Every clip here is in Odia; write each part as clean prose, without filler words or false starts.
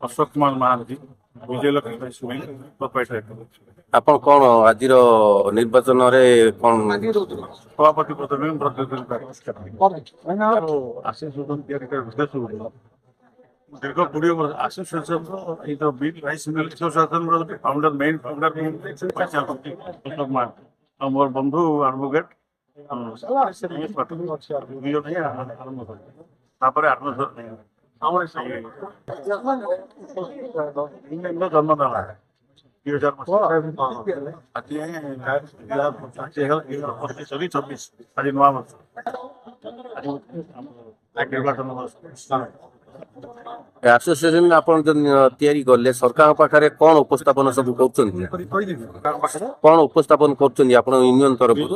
ଅଶୋକ କୁମାର ମହାନ୍ତି, ବିଜୟଲକ୍ଷ୍ମୀ ସୁନିଲ ପ୍ରୋପ୍ରାଇଟର। ଆପଣ କଣ ଆଜିର ନିର୍ବାଚନରେ କଣ ସଭାପତି ପଦରେ ଆଶିଷ ତିଆରି କରିବା ଦୀର୍ଘ 20 ବର୍ଷ ଆଶିଷ ଏଇ bill rice mill founder main founder Ashok Mohanty ଆଉ ମୋର ବନ୍ଧୁ ଆଡଭୋକେଟ ଆରମ୍ଭ କଲେ ତାପରେ ଜନ୍ମଦାନ 2024 ଆଜି ନୂଆ ବର୍ଷ ନିର୍ବାଚନ ଆସୋସିଏସନ ଆପଣ ତିଆରି କଲେ ସରକାରଙ୍କ ପାଖରେ କଣ ଉପସ୍ଥାପନ ସବୁ କରୁଛନ୍ତି, କଣ ଉପସ୍ଥାପନ କରୁଛନ୍ତି ଆପଣ ୟୁନିୟନ ତରଫରୁ?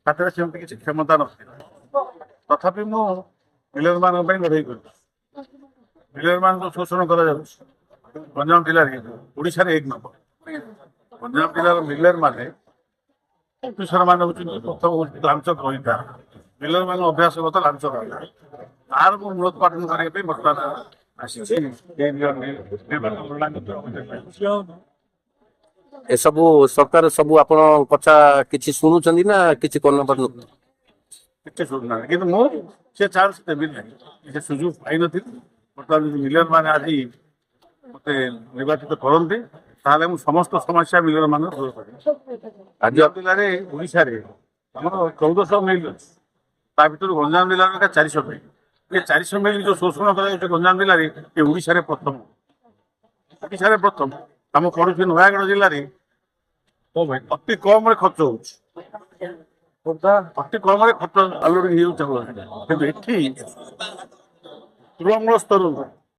ହାତରେ ସେମିତି କିଛି କ୍ଷମତା ନଥିଲା, ତଥାପି ମୁଁ ମିଲର ମାନଙ୍କ ପାଇଁ ଲଢ଼େଇ କରୁଛି। ମିଲର ମାନଙ୍କୁ ଶୋଷଣ କରାଯାଉଛି। ଗଞ୍ଜାମ ଜିଲ୍ଲାରେ ଓଡ଼ିଶାରେ 1 ନମ୍ବର। ଗଞ୍ଜାମ ଜିଲ୍ଲାର ମିଲର ମାନେ ଅଫିସର ମାନେ ହଉଛନ୍ତି ପ୍ରଥମ ଲାଞ୍ଚ ଗ୍ରହୀତା। ମିଲର ମାନେ ଅଭ୍ୟାସଗତ ଲାଞ୍ଚ ଗ୍ରହୀତା। ତାର ମୁଁ ମୂଳୋତ୍ପାଟନ କରିବା ପାଇଁ ବର୍ତ୍ତମାନ ଆସିଛି। ଏସବୁ ସରକାର ସବୁ ଆପଣ କଥା କିଛି ଶୁଣୁଛନ୍ତି ନା କିଛି କରିନପାରୁ? କିଛି ଶୁଣୁନାହାନ୍ତି, କିନ୍ତୁ ମୁଁ ସେ ଚାନ୍ସ ଦେବି ନାହିଁ, ସେ ସୁଯୋଗ ପାଇନଥିଲି। ବର୍ତ୍ତମାନ ଯଦି ମିଲର ମାନେ ଆଜି ମତେ ନିର୍ବାଚିତ କରନ୍ତି ତାହେଲେ ମୁଁ ସମସ୍ତ ସମସ୍ୟା ମିଲର ମାନେ ଦୂର କରିବି। ଆଜି ଜିଲ୍ଲାରେ ଓଡ଼ିଶାରେ ଆମର 1400 ମିଲ୍ ଅଛି, ତା ଭିତରୁ ଗଞ୍ଜାମ ଜିଲ୍ଲାର 400 ମିଲ୍। ଏ 400 ମିଲ୍ ଯୋଉ ଶୋଷଣ କରାଯାଉଛି ଗଞ୍ଜାମ ଜିଲ୍ଲାରେ, ଏ ଓଡ଼ିଶାରେ ପ୍ରଥମ। ଓଡ଼ିଶାରେ ପ୍ରଥମ। ଆମ ପଡ଼ୋଶୀ ନୟାଗଡ଼ ଜିଲ୍ଲାରେ ଅତି କମରେ ଖର୍ଚ୍ଚ ହଉଛି, ଅତି କମରେ ଖର୍ଚ୍ଚ ଆଲୋଡିଂ ହେଇଯାଉଛି, କିନ୍ତୁ ଏଠି ତୃଣମୂଳ ସ୍ତରରୁ